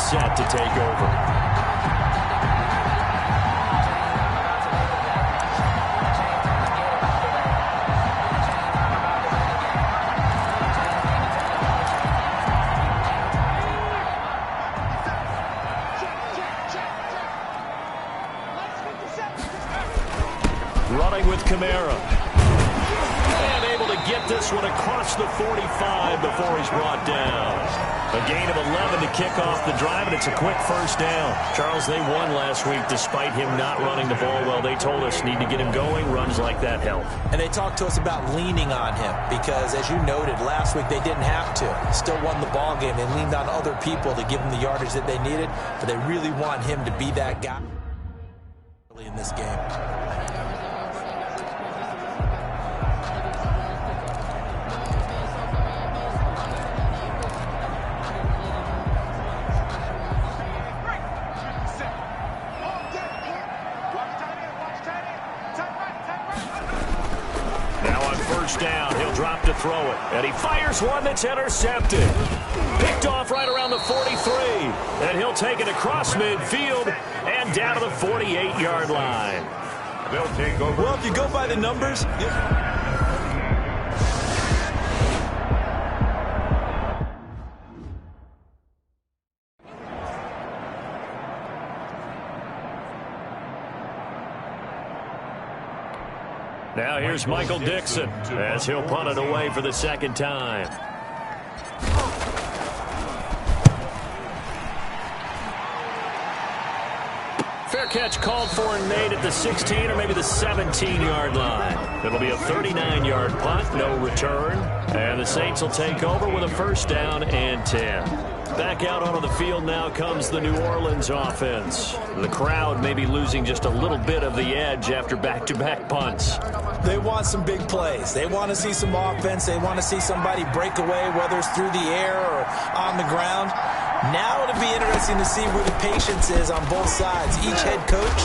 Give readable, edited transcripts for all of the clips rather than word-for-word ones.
set to take over. Running with Kamara. And able to get this one across the 45 before he's brought down. A gain of 11 to kick off the drive, and it's a quick first down. Charles, they won last week despite him not running the ball well. They told us need to get him going. Runs like that help. And they talked to us about leaning on him because, as you noted, last week they didn't have to. Still won the ball game. They leaned on other people to give them the yardage that they needed, but they really want him to be that guy in this game. Down, he'll drop to throw it, and he fires one that's intercepted. Picked off right around the 43, and he'll take it across midfield and down to the 48-yard line. They'll take over. Well, if you go by the numbers, Now here's Michael Dixon as he'll punt it away for the second time. Fair catch called for and made at the 16 or maybe the 17-yard line. It'll be a 39-yard punt, no return. And the Saints will take over with a first down and 10. Back out onto the field now comes the New Orleans offense. The crowd may be losing just a little bit of the edge after back-to-back punts. they want some big plays. They want to see some offense. They want to see somebody break away, whether it's through the air or on the ground. Now it'll be interesting to see where the patience is on both sides. Each head coach,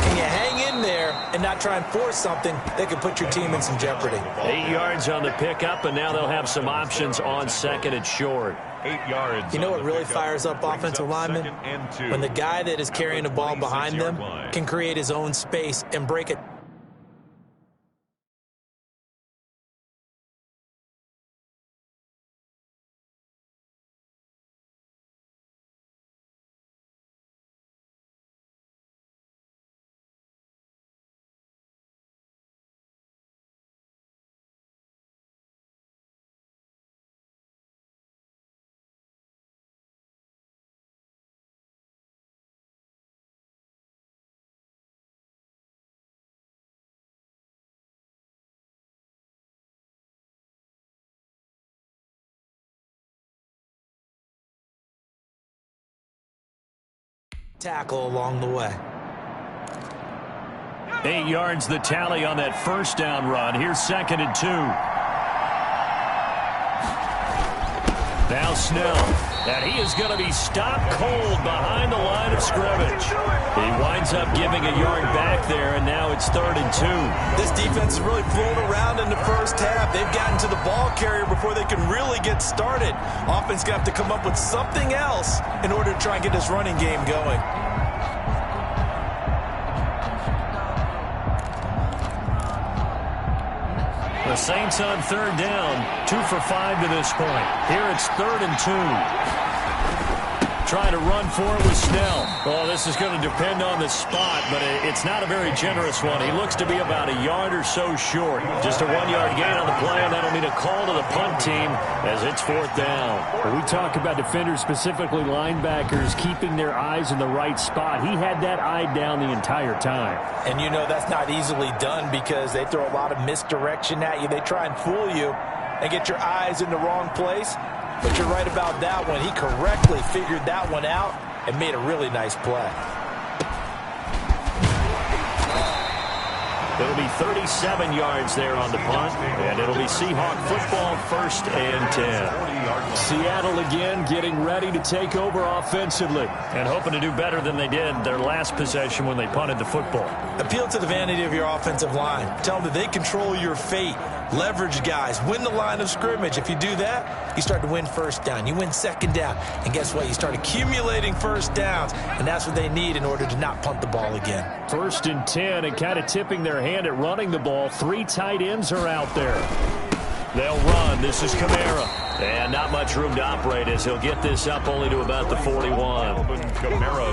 can you hang in there and not try and force something that could put your team in some jeopardy? 8 yards on the pickup, and now they'll have some options on second and short. 8 yards. You know what really fires up offensive linemen? When the guy that is carrying the ball behind them can create his own space and break it. Tackle along the way. 8 yards the tally on that first down run. Here's second and 2. Now Snell. And he is going to be stopped cold behind the line of scrimmage. He winds up giving a yard back there, and now it's third and 2. This defense is really flown around in the first half. They've gotten to the ball carrier before they can really get started. Offense got to come up with something else in order to try and get this running game going. The Saints on third down, 2 for 5 to this point. Here it's third and 2. Trying to run for it with Snell. Oh, this is going to depend on the spot, but it's not a very generous one. He looks to be about a yard or so short. Just a 1-yard gain on the play, and that'll mean a call to the punt team as it's fourth down. When we talk about defenders, specifically linebackers, keeping their eyes in the right spot. He had that eye down the entire time. And you know that's not easily done because they throw a lot of misdirection at you. They try and fool you and get your eyes in the wrong place. But you're right about that one. He correctly figured that one out and made a really nice play. It'll be 37 yards there on the punt, and it'll be Seahawk football, 1st and 10. Seattle again getting ready to take over offensively. And hoping to do better than they did their last possession when they punted the football. Appeal to the vanity of your offensive line. Tell them that they control your fate. Leverage guys. Win the line of scrimmage. If you do that, you start to win first down. You win second down. And guess what? You start accumulating first downs. And that's what they need in order to not punt the ball again. 1st and 10, and kind of tipping their hand at running the ball. 3 tight ends are out there. They'll run. This is Kamara. And not much room to operate as he'll get this up only to about the 41.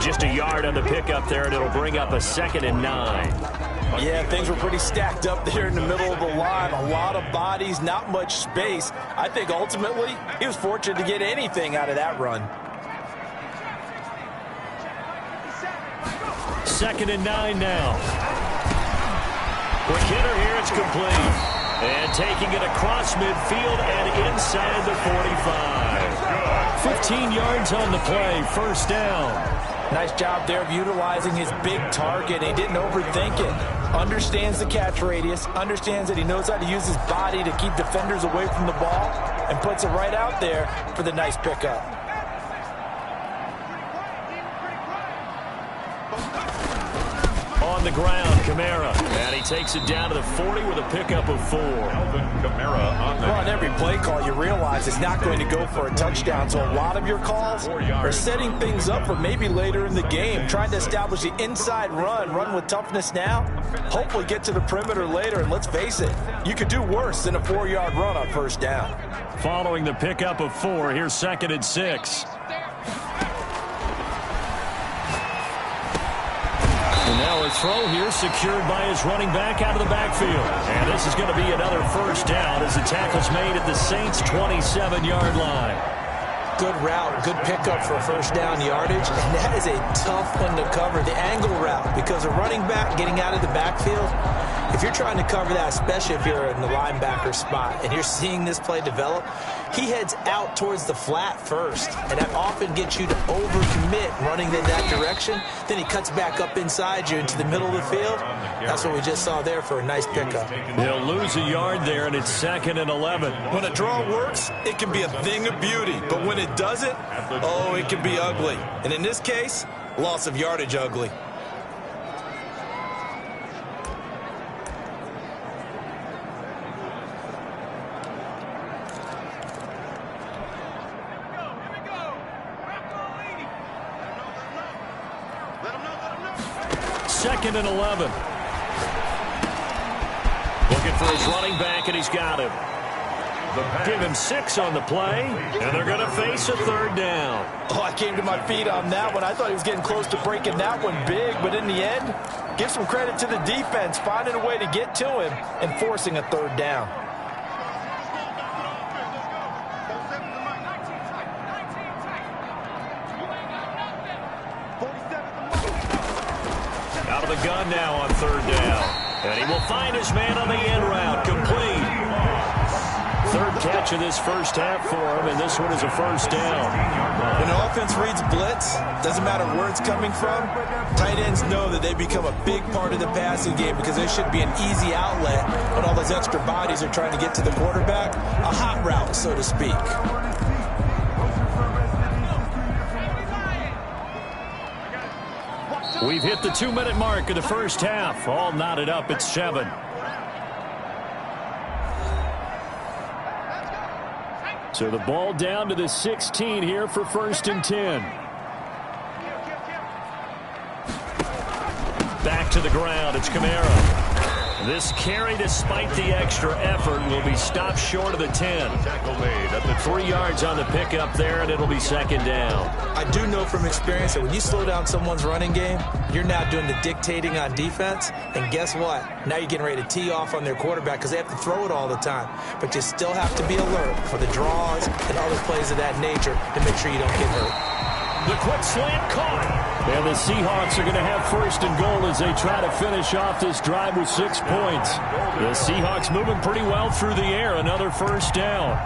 Just a yard on the pickup there, and it'll bring up a 2nd and 9. Yeah, things were pretty stacked up there in the middle of the line. A lot of bodies, not much space. I think ultimately he was fortunate to get anything out of that run. 2nd and 9 now. Quick hitter here. It's complete. And taking it across midfield and inside the 45. 15 yards on the play, 1st down. Nice job there of utilizing his big target. He didn't overthink it. Understands the catch radius. Understands that he knows how to use his body to keep defenders away from the ball. And puts it right out there for the nice pickup. On the ground, Kamara. And he takes it down to the 40 with a pickup of 4. On every play call, you realize it's not going to go for a touchdown. So a lot of your calls are setting things up for maybe later in the game. Trying to establish the inside run with toughness now. Hopefully get to the perimeter later. And let's face it, you could do worse than a 4-yard run on 1st down. Following the pickup of 4, here's 2nd and 6. And now a throw here secured by his running back out of the backfield. And this is going to be another 1st down as the tackle's made at the Saints' 27-yard line. Good route, good pickup for 1st down yardage. And that is a tough one to cover, the angle route, because a running back getting out of the backfield, if you're trying to cover that, especially if you're in the linebacker spot and you're seeing this play develop, he heads out towards the flat first, and that often gets you to overcommit running in that direction. Then he cuts back up inside you into the middle of the field. That's what we just saw there for a nice pickup. They'll lose a yard there, and it's 2nd and 11. When a draw works, it can be a thing of beauty, but when it doesn't, oh, it can be ugly. And in this case, loss of yardage ugly. Second and 11. Looking for his running back, and he's got him. Give him 6 on the play, and they're going to face a 3rd down. Oh, I came to my feet on that one. I thought he was getting close to breaking that one big, but in the end, give some credit to the defense, finding a way to get to him and forcing a 3rd down. Out of the gun now on 3rd down. And he will find his man on the end route. Complete. 3rd catch of this 1st half for him, and this one is a 1st down. When the offense reads blitz, doesn't matter where it's coming from, tight ends know that they become a big part of the passing game because there should be an easy outlet when all those extra bodies are trying to get to the quarterback. A hot route, so to speak. We've hit the 2-minute mark of the 1st half. All knotted up at 7. So the ball down to the 16 here for 1st and 10. Back to the ground. It's Kamara. This carry, despite the extra effort, will be stopped short of the 10. 3 yards on the pickup there, and it'll be 2nd down. I do know from experience that when you slow down someone's running game, you're now doing the dictating on defense. And guess what? Now you're getting ready to tee off on their quarterback because they have to throw it all the time. But you still have to be alert for the draws and other plays of that nature to make sure you don't get hurt. The quick slant caught. And the Seahawks are going to have 1st and goal as they try to finish off this drive with 6 points. The Seahawks moving pretty well through the air. Another 1st down.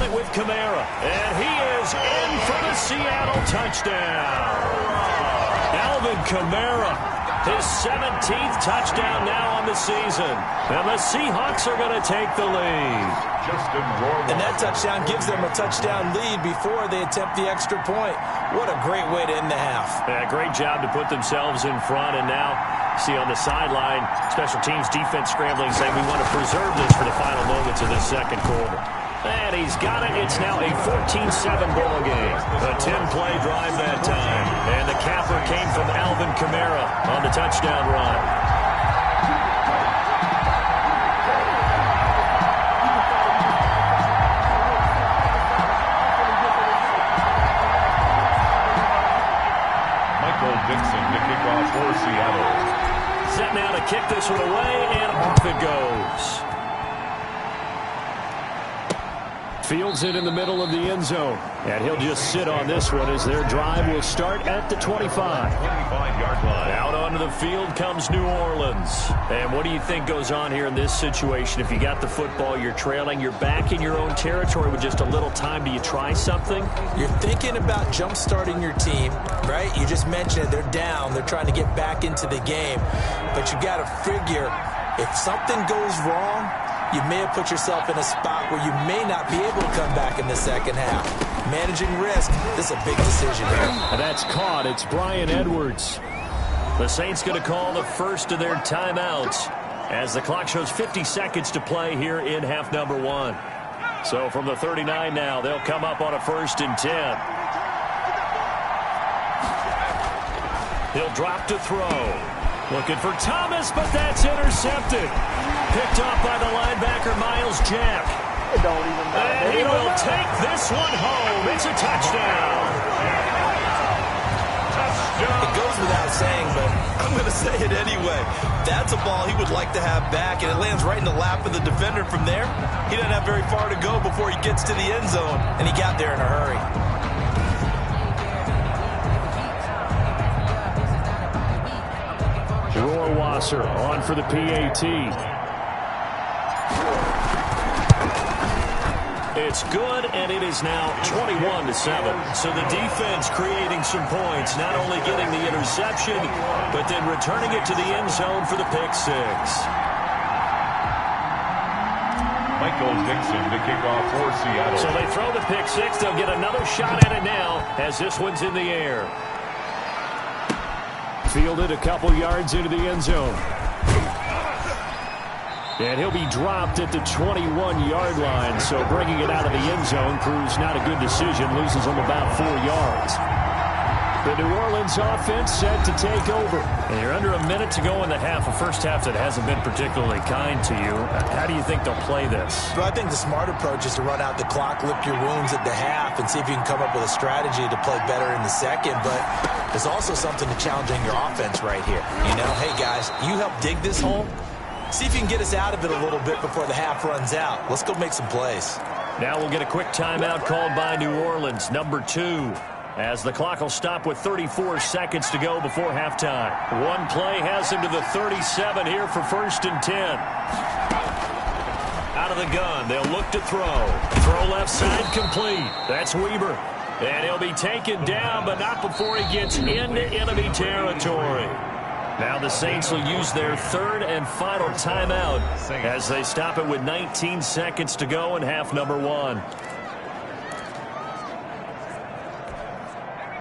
it with Kamara. And he is in for the Seattle touchdown. Alvin Kamara, his 17th touchdown now on the season. And the Seahawks are going to take the lead. And that touchdown gives them a touchdown lead before they attempt the extra point. What a great way to end the half. Yeah, great job to put themselves in front. And now, see on the sideline, special teams defense scrambling, saying we want to preserve this for the final moments of the second quarter. And he's got it. It's now a 14-7 ball game. A 10-play drive that time. And the capper came from Alvin Kamara on the touchdown run. For Seattle. Set now to kick this one away, and off it goes. Fields it in the middle of the end zone. And he'll just sit on this one as their drive will start at the 25. 25-yard line. Out onto the field comes New Orleans. And what do you think goes on here in this situation? If you got the football, you're trailing, you're back in your own territory with just a little time. Do you try something? You're thinking about jump-starting your team, right? You just mentioned it. They're down. They're trying to get back into the game. But you got to figure if something goes wrong, you may have put yourself in a spot where you may not be able to come back in the second half. Managing risk, this is a big decision here. And that's caught. It's Brian Edwards. The Saints going to call the first of their timeouts as the clock shows 50 seconds to play here in half number one. So from the 39 now, they'll come up on a 1st and 10. He'll drop to throw. Looking for Thomas, but that's intercepted. Picked off by the linebacker, Miles Jack. And he will take this one home. It's a touchdown. It goes without saying, but I'm going to say it anyway. That's a ball he would like to have back, and it lands right in the lap of the defender from there. He doesn't have very far to go before he gets to the end zone, and he got there in a hurry. Rohrwasser on for the PAT. It's good, and it is now 21-7. So the defense creating some points, not only getting the interception, but then returning it to the end zone for the pick six. Michael Dixon to kick off for Seattle. So they throw the pick six. They'll get another shot at it now as this one's in the air. Fielded a couple yards into the end zone. And he'll be dropped at the 21-yard line. So bringing it out of the end zone proves not a good decision. Loses him about 4 yards. The New Orleans offense set to take over. And you're under a minute to go in the half. A first half that hasn't been particularly kind to you. How do you think they'll play this? Well, I think the smart approach is to run out the clock, lick your wounds at the half, and see if you can come up with a strategy to play better in the second. But there's also something to challenging your offense right here. You know, hey, guys, you help dig this hole. See if you can get us out of it a little bit before the half runs out. Let's go make some plays. Now we'll get a quick timeout called by New Orleans, number 2. As the clock will stop with 34 seconds to go before halftime. One play has him to the 37 here for 1st and 10. Out of the gun, they'll look to throw. Throw left side complete. That's Weber. And he'll be taken down, but not before he gets into enemy territory. Now the Saints will use their 3rd and final timeout as they stop it with 19 seconds to go in half number 1.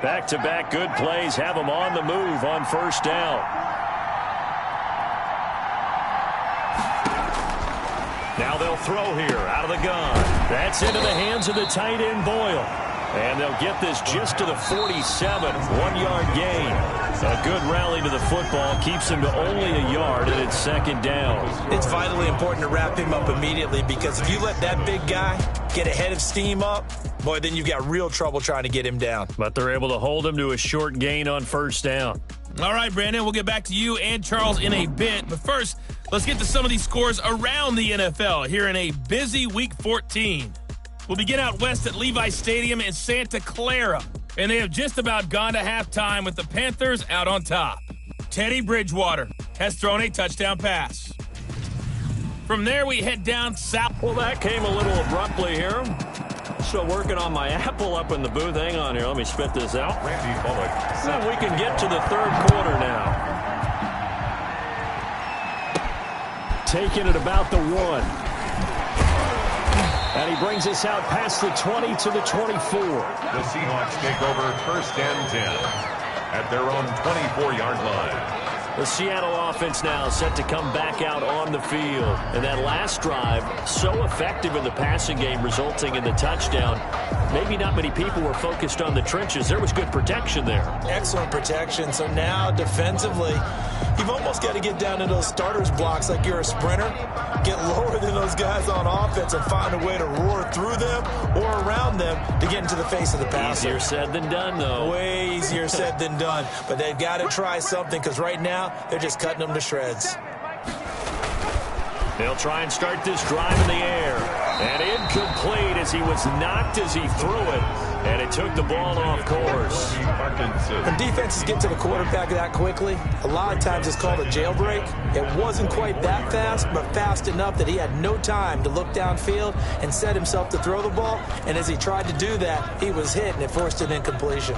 Back-to-back good plays have them on the move on 1st down. Now they'll throw here out of the gun. That's into the hands of the tight end Boyle. And they'll get this just to the 47, 1-yard gain. A good rally to the football keeps him to only a yard, and it's 2nd down. It's vitally important to wrap him up immediately, because if you let that big guy get a head of steam up, boy, then you've got real trouble trying to get him down. But they're able to hold him to a short gain on 1st down. All right, Brandon, we'll get back to you and Charles in a bit. But first, let's get to some of these scores around the NFL here in a busy Week 14. We'll begin out west at Levi's Stadium in Santa Clara. And they have just about gone to halftime with the Panthers out on top. Teddy Bridgewater has thrown a touchdown pass. From there, we head down south. Well, that came a little abruptly here. still working on my apple up in the booth. Hang on here. Let me spit this out. Randy Bullock. And we can get to the third quarter now. Taking it about the 1. And he brings us out past the 20 to the 24. The Seahawks take over first and 10 at their own 24-yard line. The Seattle offense now set to come back out on the field. And that last drive, so effective in the passing game, resulting in the touchdown. Maybe not many people were focused on the trenches. There was good protection there. Excellent protection. So now defensively, you've almost got to get down to those starters blocks like you're a sprinter. Get lower than those guys on offense and find a way to roar through them or around them to get into the face of the passer. Easier said than done, though. Way easier said than done. But they've got to try something because right now they're just cutting them to shreds. They'll try and start this drive in the air. And incomplete as he was knocked as he threw it. And it took the ball off course. When defenses get to the quarterback that quickly, a lot of times it's called a jailbreak. It wasn't quite that fast, but fast enough that he had no time to look downfield and set himself to throw the ball. And as he tried to do that, he was hit, and it forced an incompletion.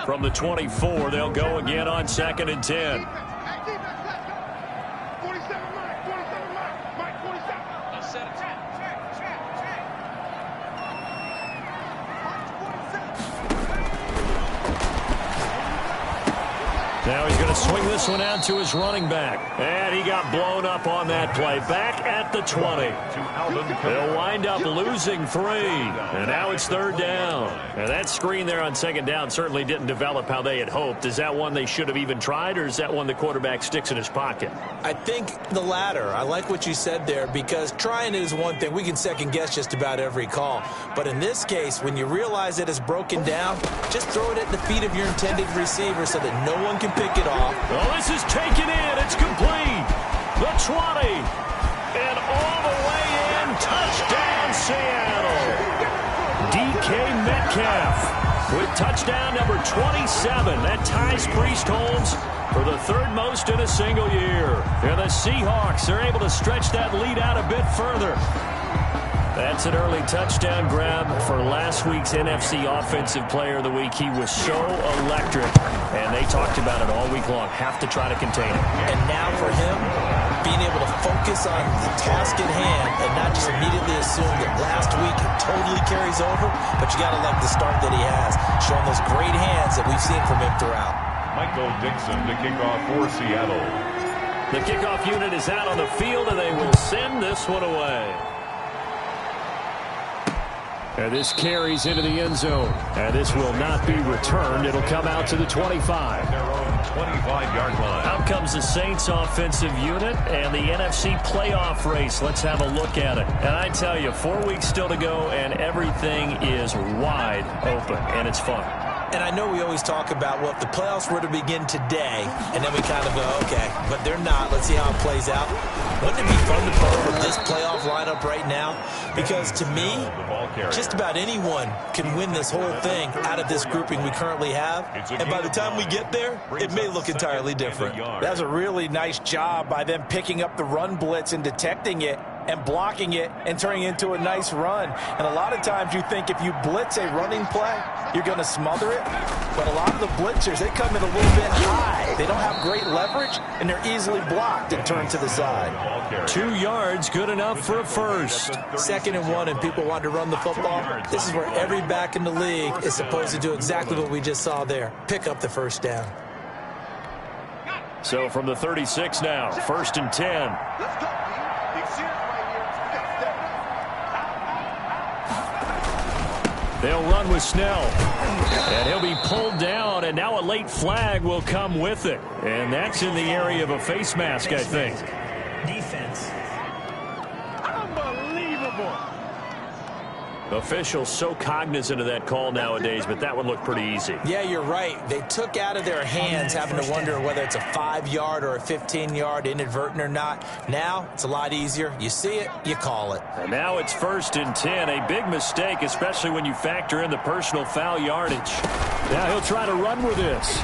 From the 24, they'll go again on 2nd and 10. Now he's going to swing this one out to his running back. And he got blown up on that play. Back at the 20. They'll wind up losing 3. And now it's 3rd down. And that screen there on 2nd down certainly didn't develop how they had hoped. Is that one they should have even tried, or is that one the quarterback sticks in his pocket? I think the latter. I like what you said there, because trying it is one thing. We can second guess just about every call. But in this case, when you realize that it's broken down, just throw it at the feet of your intended receiver so that no one can pick it off. Well, this is taken in. It's complete. The 20. And all the way in. Touchdown, Seattle. DK Metcalf with touchdown number 27. That ties Priest Holmes for the 3rd most in a single year. And the Seahawks are able to stretch that lead out a bit further. That's an early touchdown grab for last week's NFC Offensive Player of the Week. He was so electric, and they talked about it all week long. Have to try to contain it. And now for him, being able to focus on the task at hand and not just immediately assume that last week totally carries over, but you got to like the start that he has, showing those great hands that we've seen from him throughout. Michael Dixon to kick off for Seattle. The kickoff unit is out on the field, and they will send this one away. And this carries into the end zone. And this will not be returned. It'll come out to the 25. Their own 25-yard line. Out comes the Saints offensive unit and the NFC playoff race. Let's have a look at it. And I tell you, 4 weeks still to go, and everything is wide open, and it's fun. And I know we always talk about, well, if the playoffs were to begin today, and then we kind of go, okay, but they're not. Let's see how it plays out. Wouldn't it be fun to play with this playoff lineup right now? Because to me, just about anyone can win this whole thing out of this grouping we currently have. And by the time we get there, it may look entirely different. That's a really nice job by them picking up the run blitz and detecting it and blocking it and turning it into a nice run. And a lot of times you think if you blitz a running play, you're going to smother it. But a lot of the blitzers, they come in a little bit high. They don't have great leverage, and they're easily blocked and turned to the side. 2 yards, good enough for a first. 2nd and 1, and people want to run the football. This is where every back in the league is supposed to do exactly what we just saw there. Pick up the first down. So from the 36 now, 1st and 10. They'll run with Snell. And he'll be pulled down, and now a late flag will come with it. And that's in the area of a face mask, I think. Defense. Unbelievable. Officials so cognizant of that call nowadays, but that would look pretty easy. Yeah, you're right. They took out of their hands having to wonder whether it's a 5-yard or a 15-yard, inadvertent or not. Now, it's a lot easier. You see it, you call it. And now it's 1st and 10. A big mistake, especially when you factor in the personal foul yardage. Now he'll try to run with this.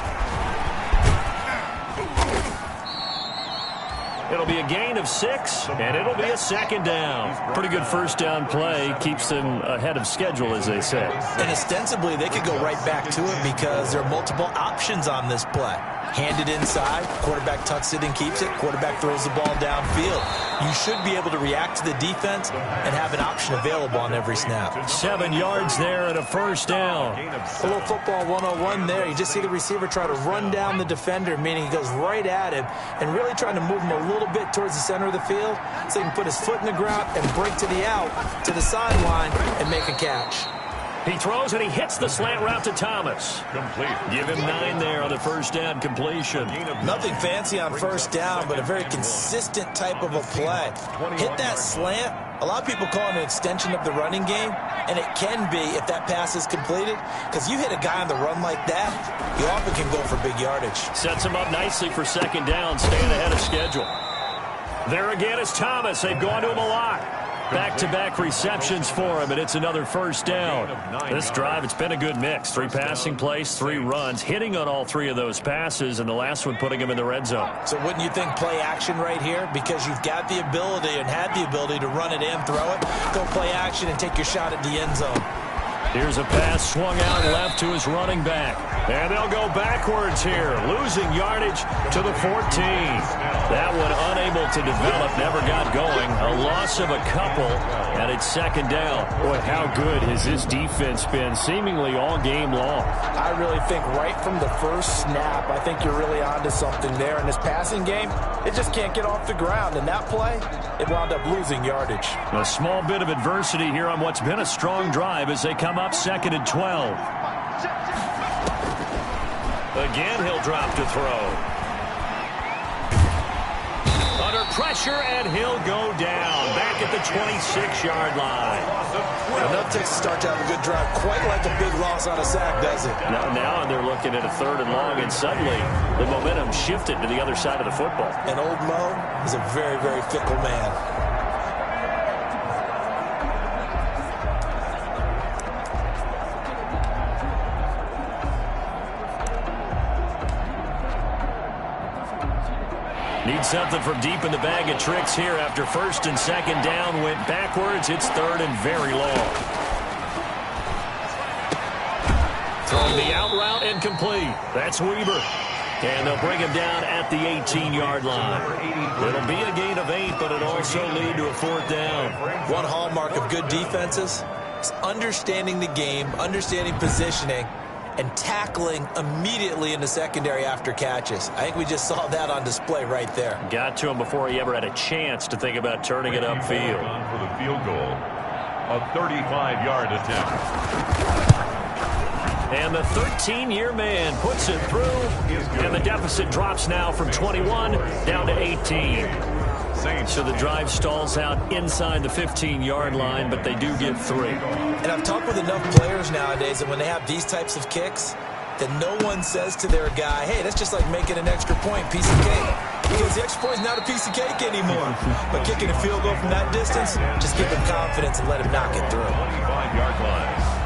It'll be a gain of 6, and it'll be a 2nd down. Pretty good first down play. Keeps them ahead of schedule, as they say. And ostensibly, they could go right back to it because there are multiple options on this play. Handed inside, quarterback tucks it and keeps it, quarterback throws the ball downfield. You should be able to react to the defense and have an option available on every snap. 7 yards there and a first down. A little football 101 there. You just see the receiver try to run down the defender, meaning he goes right at him and really trying to move him a little bit towards the center of the field so he can put his foot in the ground and break to the out, to the sideline, and make a catch. He throws and he hits the slant route to Thomas. Complete. Give him 9 there on the first down completion. Nothing fancy on first down, but a very consistent type of a play. Hit that slant. A lot of people call it an extension of the running game, and it can be if that pass is completed, because you hit a guy on the run like that, you often can go for big yardage. Sets him up nicely for 2nd down, staying ahead of schedule. There again is Thomas. They've gone to him a lot. Back-to-back receptions for him, and it's another first down. This drive, it's been a good mix. 3 passing plays, 3 runs, hitting on all 3 of those passes, and the last one putting him in the red zone. So wouldn't you think play action right here? Because you've got the ability and had the ability to run it in, throw it, go play action, and take your shot at the end zone. Here's a pass swung out left to his running back. And they'll go backwards here, losing yardage to the 14. That one unable to develop, never got going. A loss of a couple, and it's 2nd down. Boy, how good has this defense been seemingly all game long? I really think right from the first snap, I think you're really onto something there. In this passing game, it just can't get off the ground. And that play, it wound up losing yardage. A small bit of adversity here on what's been a strong drive as they come up 2nd and 12. Again, he'll drop to throw. Under pressure, and he'll go down. Back at the 26-yard line. Enough takes to start to have a good drive. Quite like a big loss on a sack, does it? Now they're looking at a 3rd and long, and suddenly the momentum shifted to the other side of the football. And old Mo is a very, very fickle man. Need something from deep in the bag of tricks here after 1st and 2nd down. Went backwards. It's 3rd and very long. Throwing the out route and complete. That's Weber. And they'll bring him down at the 18-yard line. It'll be a gain of 8, but it'll also lead to a 4th down. One hallmark of good defenses is understanding the game, understanding positioning, and tackling immediately in the secondary after catches. I think we just saw that on display right there. Got to him before he ever had a chance to think about turning it upfield. For the field goal, a 35-yard attempt. And the 13-year man puts it through, and the deficit drops now from 21 down to 18. So the drive stalls out inside the 15-yard line, but they do get 3. And I've talked with enough players nowadays that when they have these types of kicks, that no one says to their guy, hey, that's just like making an extra point, piece of cake. Because the extra point is not a piece of cake anymore. But kicking a field goal from that distance, just give him confidence and let him knock it through. 25-yard line.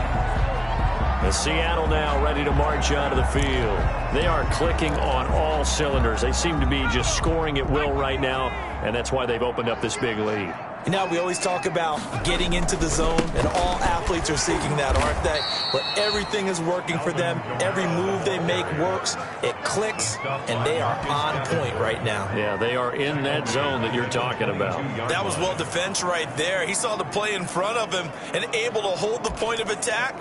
The Seattle now ready to march onto the field. They are clicking on all cylinders. They seem to be just scoring at will right now, and that's why they've opened up this big lead. You know, we always talk about getting into the zone, and all athletes are seeking that, aren't they? Where everything is working for them, every move they make works, it clicks, and they are on point right now. Yeah, they are in that zone that you're talking about. That was well defense right there. He saw the play in front of him and able to hold the point of attack.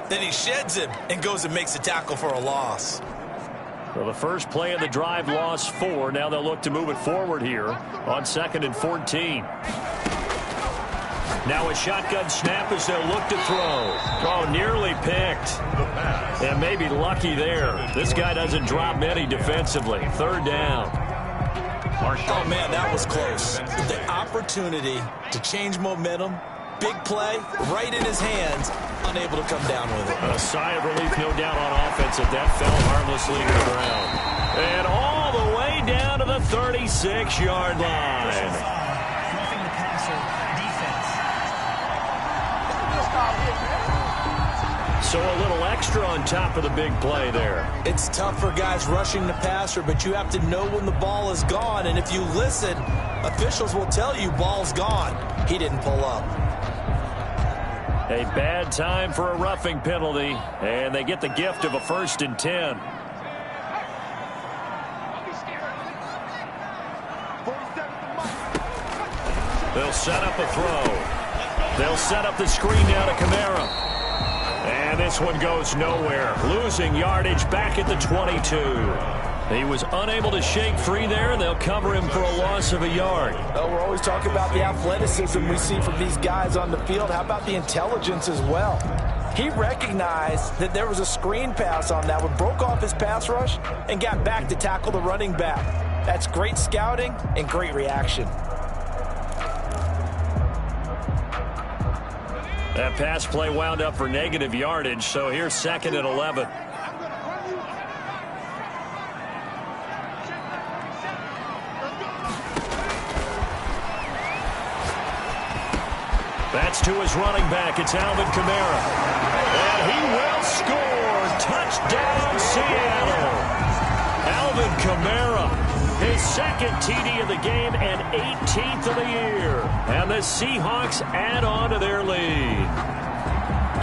Then he sheds him and goes and makes a tackle for a loss. Well, the first play of the drive lost 4. Now they'll look to move it forward here on 2nd and 14. Now a shotgun snap as they'll look to throw. Oh, nearly picked. And maybe lucky there. This guy doesn't drop many defensively. 3rd down. Oh, man, that was close. The opportunity to change momentum big play right in his hands, unable to come down with it. A sigh of relief, no doubt, on offense that that fell harmlessly to the ground. And all the way down to the 36-yard line. Roughing the passer defense. So a little extra on top of the big play there. It's tough for guys rushing the passer, but you have to know when the ball is gone. And if you listen, officials will tell you ball's gone. He didn't pull up. A bad time for a roughing penalty, and they get the gift of a 1st and 10. They'll set up a throw. They'll set up the screen now to Kamara. And this one goes nowhere. Losing yardage back at the 22. He was unable to shake free there, and they'll cover him for a loss of a yard. Well, we're always talking about the athleticism we see from these guys on the field. How about the intelligence as well? He recognized that there was a screen pass on that one, broke off his pass rush, and got back to tackle the running back. That's great scouting and great reaction. That pass play wound up for negative yardage, so here's 2nd and 11. That's to his running back. It's Alvin Kamara. And he will score. Touchdown, Seattle. Alvin Kamara, his 2nd TD of the game and 18th of the year. And the Seahawks add on to their lead.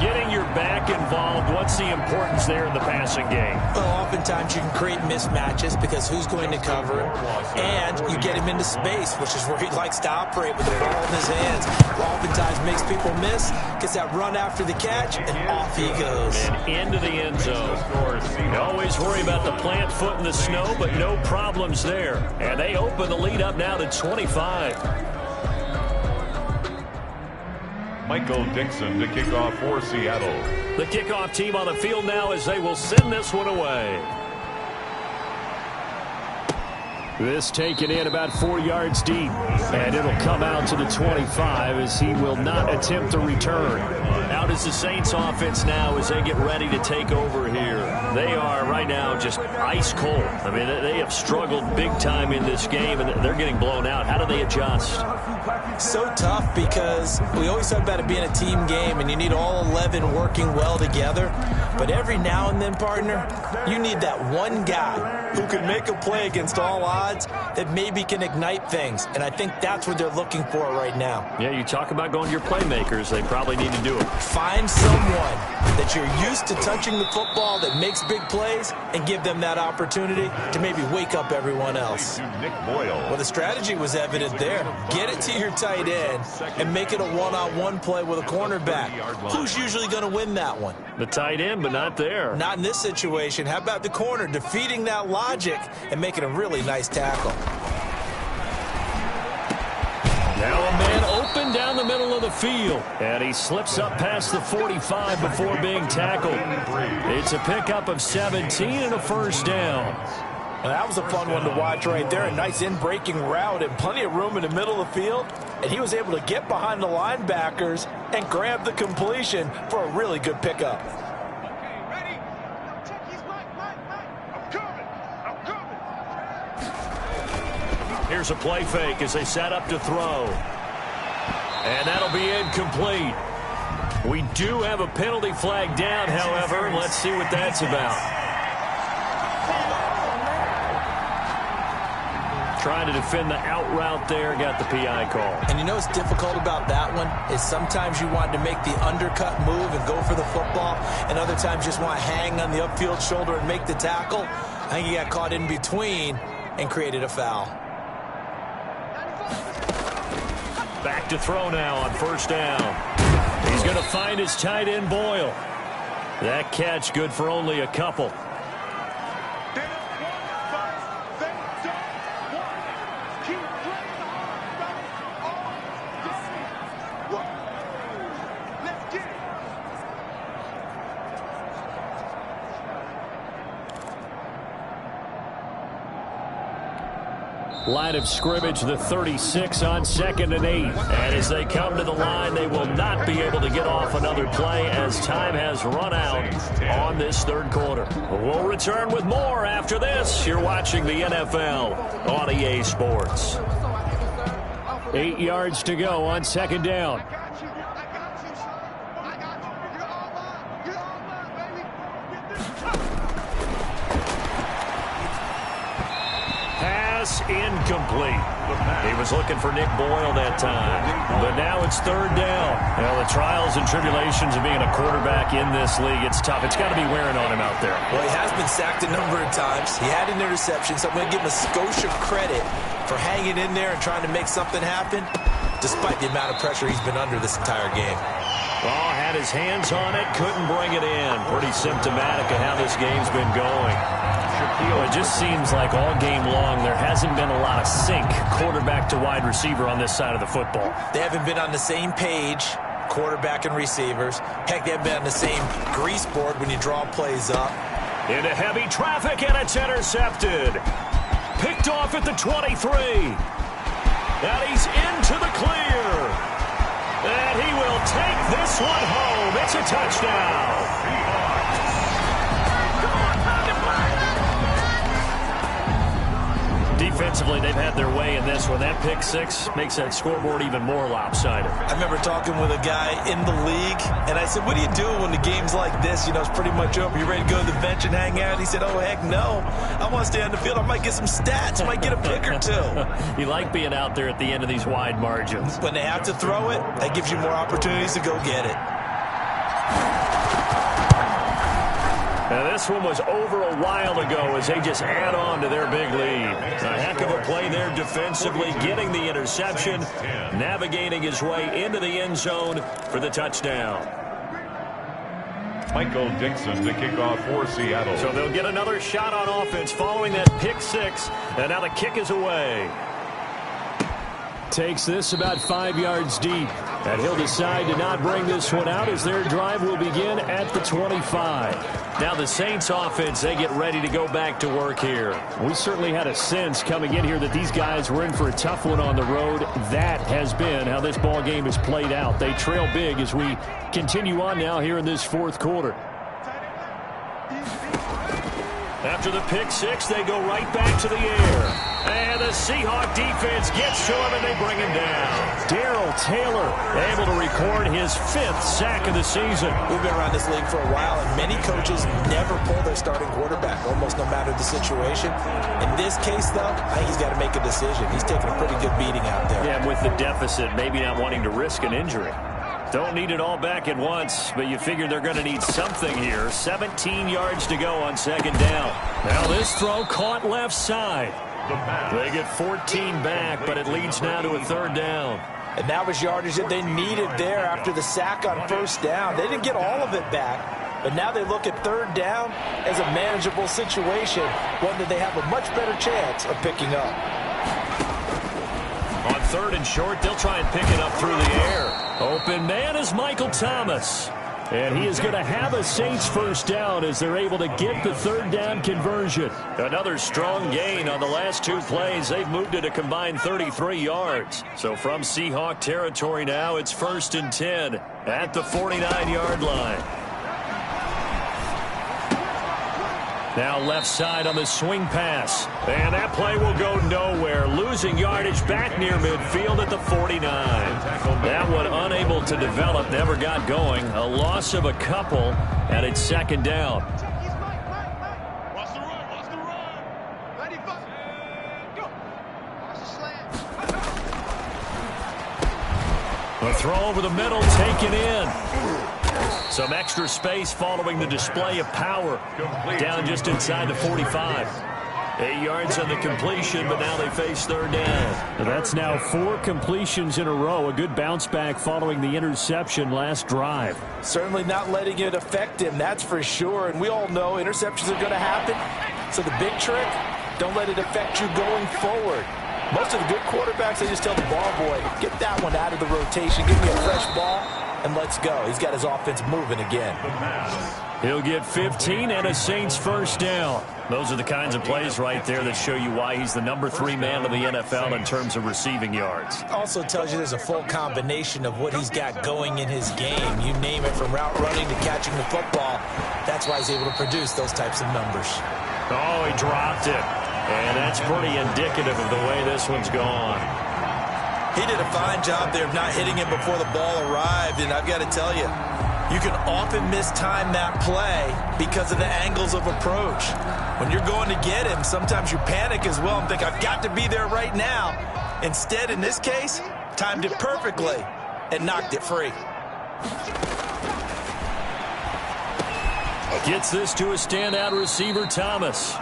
Getting your back involved, what's the importance there in the passing game? Well, oftentimes you can create mismatches because who's going to cover him, and you get him into space, which is where he likes to operate with the ball in his hands. Oftentimes makes people miss, gets that run after the catch, and off he goes. And into the end zone. You always worry about the plant foot in the snow, but no problems there. And they open the lead up now to 25. Michael Dixon to kick off for Seattle. The kickoff team on the field now as they will send this one away. This taken in about 4 yards deep, and it'll come out to the 25 as he will not attempt to return. Out is the Saints offense now as they get ready to take over here. They are right now just ice cold. I mean, they have struggled big time in this game, and they're getting blown out. How do they adjust? So tough because we always talk about it being a team game, and you need all 11 working well together. But every now and then, partner, you need that one guy who can make a play against all odds that maybe can ignite things. And I think that's what they're looking for right now. Yeah, you talk about going to your playmakers. They probably need to do it. Find someone that you're used to touching the football that makes big plays and give them that opportunity to maybe wake up everyone else. Nick Boyle. Well, the strategy was evident there. Get it to your tight end and make it a one-on-one play with a cornerback. Who's usually going to win that one? The tight end, but not there. Not in this situation. How about the corner defeating that logic and making a really nice tackle? Now a man open down the middle of the field, and he slips up past the 45 before being tackled. It's a pickup of 17 and a 1st down. And that was a fun one to watch right there. A nice in-breaking route and plenty of room in the middle of the field. And he was able to get behind the linebackers and grab the completion for a really good pickup. Here's a play fake as they set up to throw. And that'll be incomplete. We do have a penalty flag down, however. Let's see what that's about. Trying to defend the out route there, got the PI call. And you know what's difficult about that one is sometimes you want to make the undercut move and go for the football, and other times you just want to hang on the upfield shoulder and make the tackle. I think he got caught in between and created a foul. Back to throw now on 1st down. He's going to find his tight end, Boyle. That catch good for only a couple. Line of scrimmage, the 36 on 2nd and 8. And as they come to the line, they will not be able to get off another play as time has run out on this third quarter. We'll return with more after this. You're watching the NFL on EA Sports. 8 yards to go on 2nd down. Incomplete. He was looking for Nick Boyle that time. But now it's 3rd down. Well, the trials and tribulations of being a quarterback in this league, it's tough. It's got to be wearing on him out there. Well, he has been sacked a number of times. He had an interception, so I'm going to give him a skosh of credit for hanging in there and trying to make something happen, despite the amount of pressure he's been under this entire game. Ball had his hands on it, couldn't bring it in. Pretty symptomatic of how this game's been going. It just seems like all game long there hasn't been a lot of sync quarterback to wide receiver on this side of the football. They haven't been on the same page, quarterback and receivers. Heck, they haven't been on the same grease board when you draw plays up. Into heavy traffic, and it's intercepted. Picked off at the 23. And he's into the clear. And he will take this one home. It's a touchdown. Defensively, they've had their way in this one. That pick six makes that scoreboard even more lopsided. I remember talking with a guy in the league, and I said, what do you do when the game's like this? You know, it's pretty much over. You ready to go to the bench and hang out? He said, oh, heck no. I want to stay on the field. I might get some stats. I might get a pick or two. You like being out there at the end of these wide margins. When they have to throw it, that gives you more opportunities to go get it. Now, this one was over a while ago as they just add on to their big lead. A heck of a play there defensively, getting the interception, navigating his way into the end zone for the touchdown. Michael Dixon to kick off for Seattle. So they'll get another shot on offense following that pick six, and now the kick is away. Takes this about 5 yards deep. And he'll decide to not bring this one out as their drive will begin at the 25. Now the Saints offense, they get ready to go back to work here. We certainly had a sense coming in here that these guys were in for a tough one on the road. That has been how this ball game has played out. They trail big as we continue on now here in this fourth quarter. After the pick six, they go right back to the air. And the Seahawk defense gets to him, and they bring him down. Darrell Taylor able to record his 5th sack of the season. We've been around this league for a while, and many coaches never pull their starting quarterback, almost no matter the situation. In this case, though, I think he's got to make a decision. He's taking a pretty good beating out there. Yeah, with the deficit, maybe not wanting to risk an injury. Don't need it all back at once, but you figure they're going to need something here. 17 yards to go on 2nd down. Now this throw caught left side. They get 14 back, but it leads now to a 3rd down. And that was yardage that they needed there after the sack on 1st down. They didn't get all of it back, but now they look at 3rd down as a manageable situation, one that they have a much better chance of picking up. On 3rd and short, they'll try and pick it up through the air. Open man is Michael Thomas. And he is going to have a Saints 1st down as they're able to get the 3rd down conversion. Another strong gain on the last 2 plays. They've moved it a combined 33 yards. So from Seahawk territory now, it's 1st and 10 at the 49-yard line. Now left side on the swing pass. And that play will go nowhere. Losing yardage back near midfield at the 49. That one unable to develop. Never got going. A loss of a couple. And it's 2nd down. Watch the run. Watch the run. Ready, go. Watch the slant. A throw over the middle taken in. Some extra space following the display of power. Down just inside the 45. 8 yards on the completion, but now they face 3rd down. That's now 4 completions in a row. A good bounce back following the interception last drive. Certainly not letting it affect him, that's for sure. And we all know interceptions are going to happen. So the big trick, don't let it affect you going forward. Most of the good quarterbacks, they just tell the ball boy, get that one out of the rotation, give me a fresh ball, and let's go. He's got his offense moving again. He'll get 15 and a Saints first down. Those are the kinds of plays right there that show you why he's the number 3 man of the NFL in terms of receiving yards. Also tells you there's a full combination of what he's got going in his game. You name it, from route running to catching the football. That's why he's able to produce those types of numbers. Oh, he dropped it. And that's pretty indicative of the way this one's gone. He did a fine job there of not hitting him before the ball arrived, and I've got to tell you, you can often mistime that play because of the angles of approach. When you're going to get him, sometimes you panic as well and think, I've got to be there right now. Instead, in this case, timed it perfectly and knocked it free. Gets this to a standout receiver, Thomas.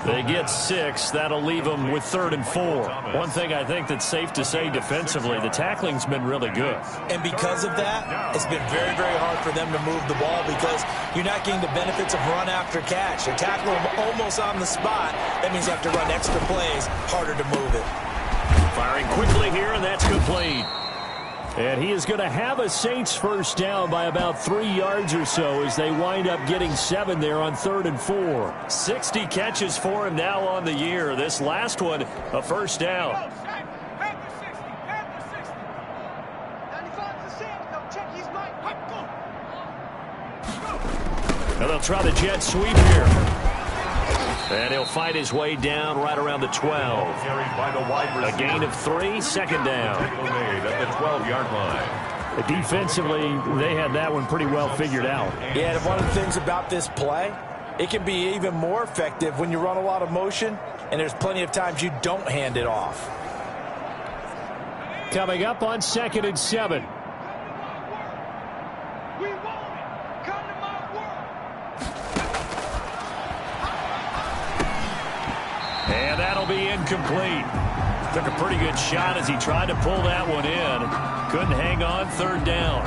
They get 6. That'll leave them with 3rd and 4. One thing I think that's safe to say defensively, the tackling's been really good. And because of that, it's been very, very hard for them to move the ball because you're not getting the benefits of run after catch. They tackle them almost on the spot. That means you have to run extra plays, harder to move it. Firing quickly here, and that's complete. And he is going to have a Saints first down by about 3 yards or so as they wind up getting 7 there on 3rd and 4. 60 catches for him now on the year. This last one, a first down. And they'll try the jet sweep here. And he'll fight his way down right around the 12. A gain of 3, second down. At the 12-yard line. Defensively, they had that one pretty well figured out. Yeah, and one of the things about this play, it can be even more effective when you run a lot of motion, and there's plenty of times you don't hand it off. Coming up on 2nd and 7. And that'll be incomplete. Took a pretty good shot as he tried to pull that one in. Couldn't hang on, 3rd down.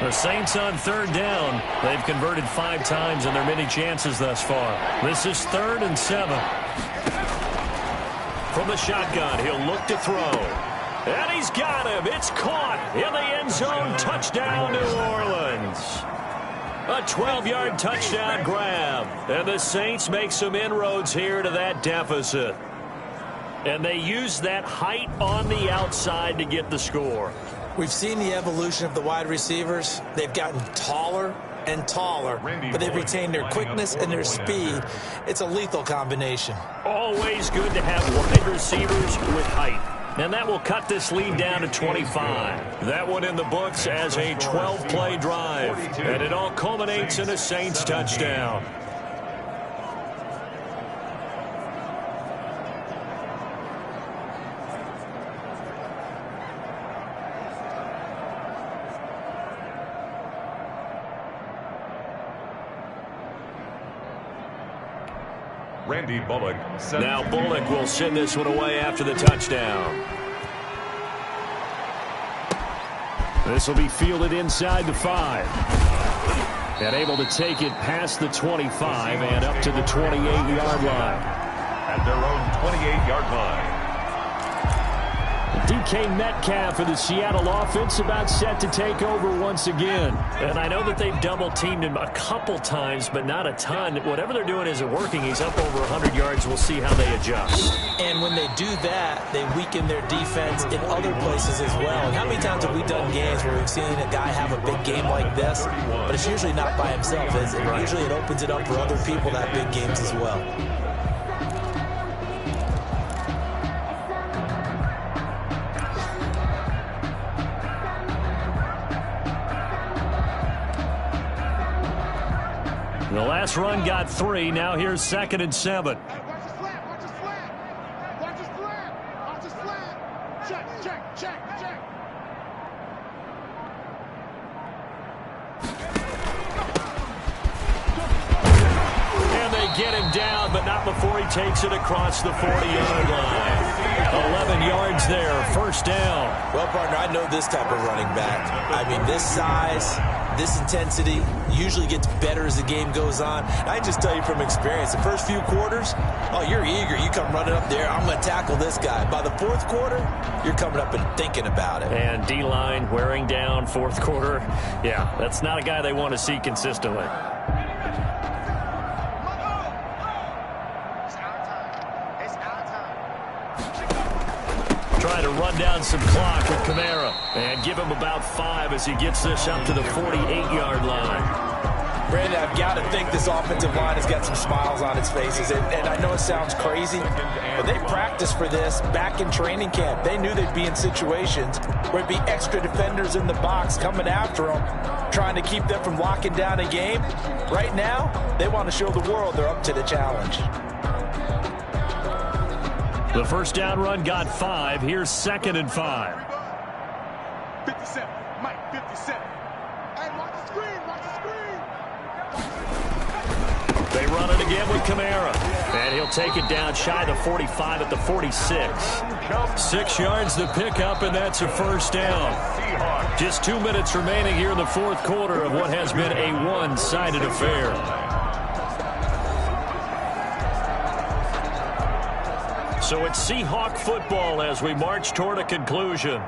The Saints on 3rd down. They've converted 5 times in their many chances thus far. This is 3rd and 7. From the shotgun, he'll look to throw. And he's got him. It's caught in the end zone. Touchdown, New Orleans. A 12-yard touchdown grab. And the Saints make some inroads here to that deficit. And they use that height on the outside to get the score. We've seen the evolution of the wide receivers. They've gotten taller and taller, but they've retained their quickness and their speed. It's a lethal combination. Always good to have wide receivers with height. And that will cut this lead down to 25. That one in the books as a 12-play drive. And it all culminates in a Saints touchdown. Randy Bullock. Now Bullock will send this one away after the touchdown. This will be fielded inside the 5. And able to take it past the 25 and up to the 28-yard line. At their own 28-yard line. DK Metcalf for the Seattle offense about set to take over once again. And I know that they've double-teamed him a couple times, but not a ton. Whatever they're doing isn't working. He's up over 100 yards. We'll see how they adjust. And when they do that, they weaken their defense in other places as well. And how many times have we done games where we've seen a guy have a big game like this, but it's usually not by himself, is it? Usually it opens it up for other people to have big games as well. The last run got 3. Now here's 2nd and 7. Watch his flat. Watch his flat. Watch his flat. Watch his flat. Check, check, check, check. And they get him down, but not before he takes it across the 40-yard line. 11 yards there, first down. Well, partner, I know this type of running back. I mean, this size, This intensity usually gets better as the game goes on. I just tell you from experience, the first few quarters, oh, you're eager. You come running up there, I'm going to tackle this guy. By the fourth quarter, you're coming up and thinking about it. And D-line wearing down fourth quarter. Yeah, that's not a guy they want to see consistently. Trying to run down some clock with Kamara and give him about 5 as he gets this up to the 48-yard line. Brandon, I've got to think this offensive line has got some smiles on its faces. And I know it sounds crazy, but they practiced for this back in training camp. They knew they'd be in situations where it'd be extra defenders in the box coming after them, trying to keep them from locking down a game. Right now, they want to show the world they're up to the challenge. The first down run got 5. Here's 2nd and 5. 57. Mike, 57. Hey, watch the screen. Watch the screen. They run it again with Kamara. And he'll take it down shy of the 45 at the 46. 6 yards to pick up, and that's a first down. Just 2 minutes remaining here in the fourth quarter of what has been a one-sided affair. So it's Seahawk football as we march toward a conclusion.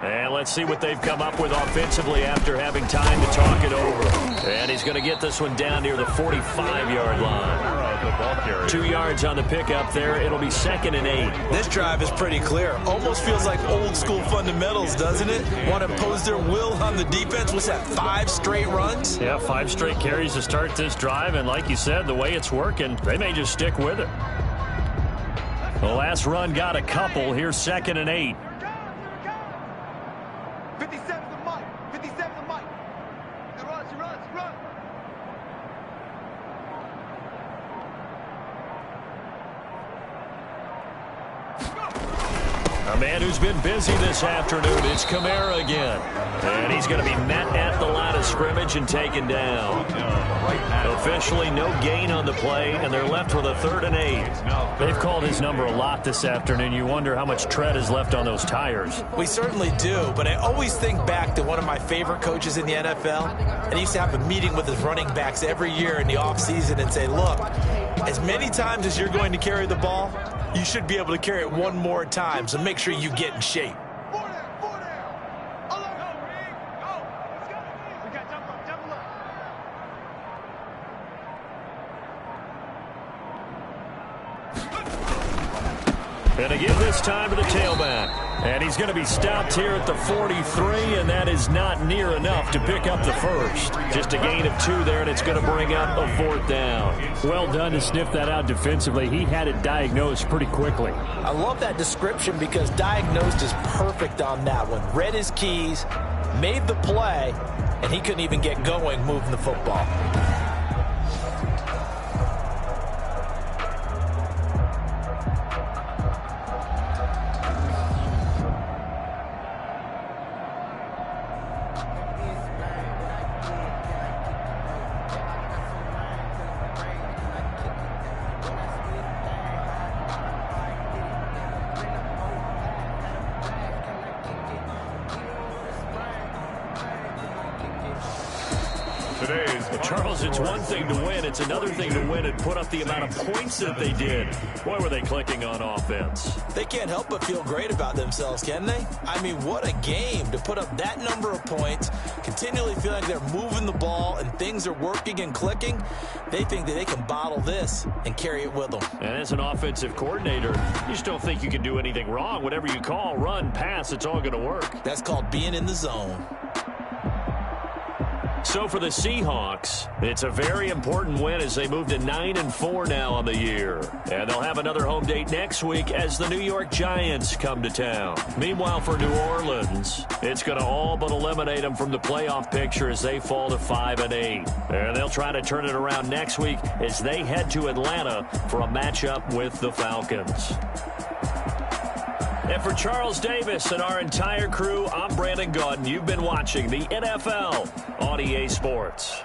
And let's see what they've come up with offensively after having time to talk it over. And he's going to get this one down near the 45-yard line. 2 yards on the pickup there. It'll be 2nd and 8. This drive is pretty clear. Almost feels like old school fundamentals, doesn't it? Want to impose their will on the defense. What's that, 5 straight runs? Yeah, 5 straight carries to start this drive. And like you said, the way it's working, they may just stick with it. The last run got a couple. Here's 2nd and 8. 57 to Mike. 57 to Mike. He runs, he runs, he runs. A man who's been busy this afternoon, it's Kamara again. And he's going to be met at the line of scrimmage and taken down. Officially no gain on the play, and they're left with a 3rd and 8. They've called his number a lot this afternoon. You wonder how much tread is left on those tires. We certainly do, but I always think back to one of my favorite coaches in the NFL, and he used to have a meeting with his running backs every year in the offseason and say, look, as many times as you're going to carry the ball, you should be able to carry it one more time, so make sure you get in shape. And again this time to the tailback. And he's going to be stopped here at the 43, and that is not near enough to pick up the first. Just a gain of 2 there, and it's going to bring up a 4th down. Well done to sniff that out defensively. He had it diagnosed pretty quickly. I love that description because diagnosed is perfect on that one. Read his keys, made the play, and he couldn't even get going moving the football. Charles, it's one thing to win. It's another thing to win and put up the amount of points that they did. Boy, were they clicking on offense. They can't help but feel great about themselves, can they? I mean, what a game to put up that number of points, continually feeling like they're moving the ball and things are working and clicking. They think that they can bottle this and carry it with them. And as an offensive coordinator, you just don't think you can do anything wrong. Whatever you call, run, pass, it's all going to work. That's called being in the zone. So for the Seahawks, it's a very important win as they move to 9-4 now on the year. And they'll have another home date next week as the New York Giants come to town. Meanwhile, for New Orleans, it's going to all but eliminate them from the playoff picture as they fall to 5-8. And they'll try to turn it around next week as they head to Atlanta for a matchup with the Falcons. And for Charles Davis and our entire crew, I'm Brandon Gaudin. You've been watching the NFL on EA Sports.